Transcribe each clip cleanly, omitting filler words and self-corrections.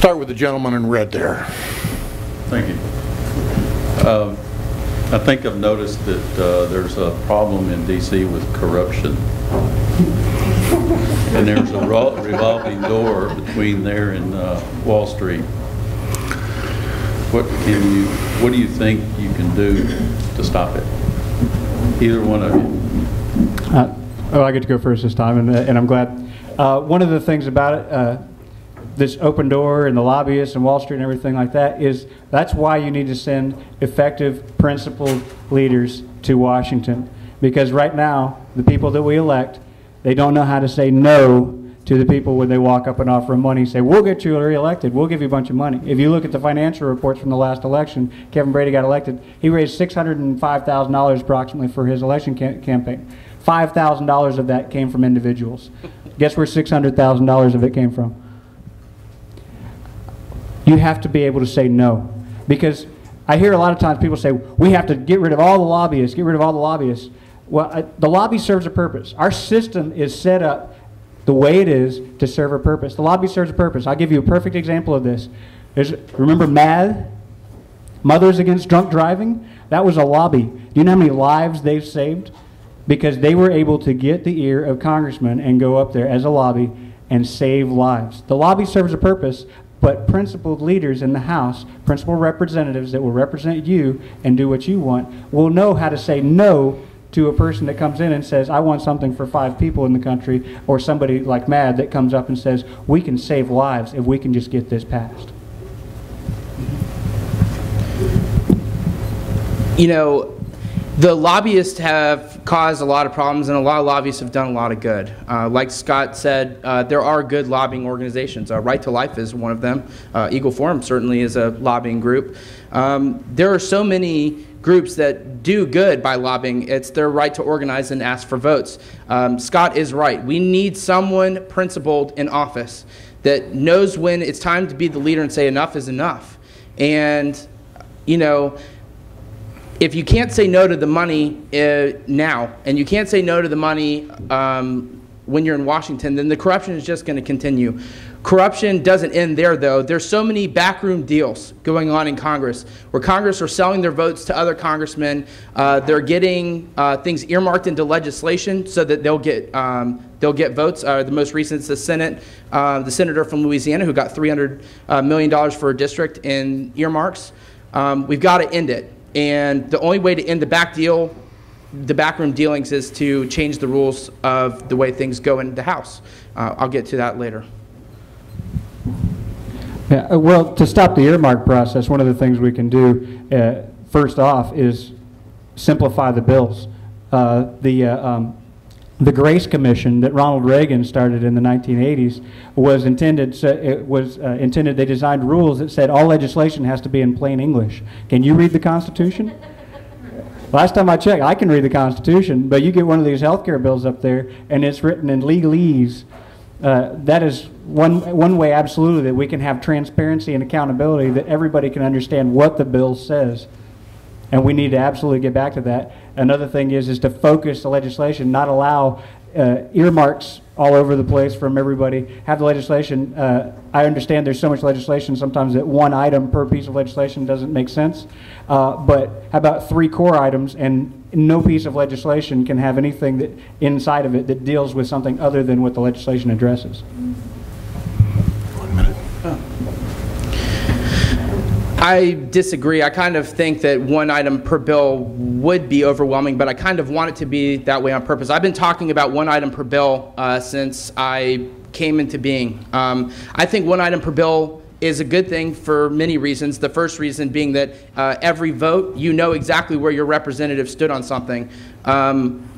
start with the gentleman in red there. Thank you. I think I've noticed that there's a problem in D.C. with corruption. And there's a revolving door between there and Wall Street. What do you think you can do to stop it? Either one of you. I get to go first this time, and I'm glad. One of the things about it, this open door and the lobbyists and Wall Street and everything like that, is that's why you need to send effective, principled leaders to Washington. Because right now, the people that we elect, they don't know how to say no to the people when they walk up and offer them money and say, we'll get you reelected, we'll give you a bunch of money. If you look at the financial reports from the last election, Kevin Brady got elected, he raised $605,000 approximately for his election campaign. $5,000 of that came from individuals. Guess where $600,000 of it came from? You have to be able to say no. Because I hear a lot of times people say, we have to get rid of all the lobbyists, get rid of all the lobbyists. Well, the lobby serves a purpose. Our system is set up the way it is to serve a purpose. The lobby serves a purpose. I'll give you a perfect example of this. Remember MAD? Mothers Against Drunk Driving? That was a lobby. Do you know how many lives they've saved? Because they were able to get the ear of congressmen and go up there as a lobby and save lives. The lobby serves a purpose, but principled leaders in the House, principled representatives that will represent you and do what you want, will know how to say no to a person that comes in and says, I want something for 5 people in the country, or somebody like MAD that comes up and says, we can save lives if we can just get this passed. You know, the lobbyists have caused a lot of problems, and a lot of lobbyists have done a lot of good. Like Scott said, there are good lobbying organizations. Right to Life is one of them. Eagle Forum certainly is a lobbying group. There are so many groups that do good by lobbying. It's their right to organize and ask for votes. Scott is right. We need someone principled in office that knows when it's time to be the leader and say enough is enough. And, you know, if you can't say no to the money now, and you can't say no to the money when you're in Washington, then the corruption is just going to continue. Corruption doesn't end there, though. There's so many backroom deals going on in Congress, where Congress are selling their votes to other congressmen. They're getting things earmarked into legislation so that they'll get votes. The most recent is the Senate, the senator from Louisiana who got $300 million for a district in earmarks. We've got to end it. And the only way to end the backroom dealings is to change the rules of the way things go in the House. I'll get to that later. Yeah, well, to stop the earmark process, one of the things we can do, first off, is simplify the bills. The Grace Commission that Ronald Reagan started in the 1980s was intended, they designed rules that said all legislation has to be in plain English. Can you read the Constitution? Last time I checked, I can read the Constitution, but you get one of these health care bills up there and it's written in legalese. That is one way absolutely that we can have transparency and accountability, that everybody can understand what the bill says. And we need to absolutely get back to that. Another thing is to focus the legislation, not allow earmarks all over the place from everybody. Have the legislation. I understand there's so much legislation sometimes that one item per piece of legislation doesn't make sense. But how about 3 core items, and no piece of legislation can have anything that inside of it that deals with something other than what the legislation addresses. 1 minute. I disagree. I kind of think that 1 item per bill would be overwhelming, but I kind of want it to be that way on purpose. I've been talking about 1 item per bill since I came into being. I think 1 item per bill is a good thing for many reasons. The first reason being that every vote, you know exactly where your representative stood on something.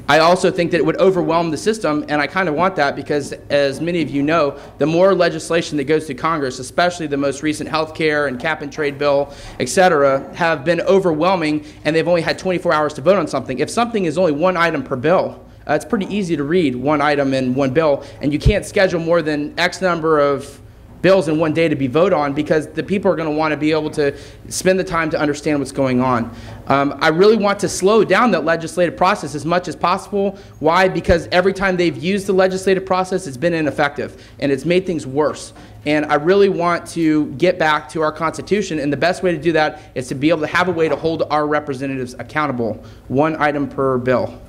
I also think that it would overwhelm the system, and I kind of want that because, as many of you know, the more legislation that goes to Congress, especially the most recent health care and cap and trade bill, etc., have been overwhelming, and they've only had 24 hours to vote on something. If something is only 1 item per bill, it's pretty easy to read 1 item in 1 bill, and you can't schedule more than X number of bills in 1 day to be voted on, because the people are going to want to be able to spend the time to understand what's going on. I really want to slow down that legislative process as much as possible. Why? Because every time they've used the legislative process, it's been ineffective, and it's made things worse. And I really want to get back to our Constitution, and the best way to do that is to be able to have a way to hold our representatives accountable, one item per bill.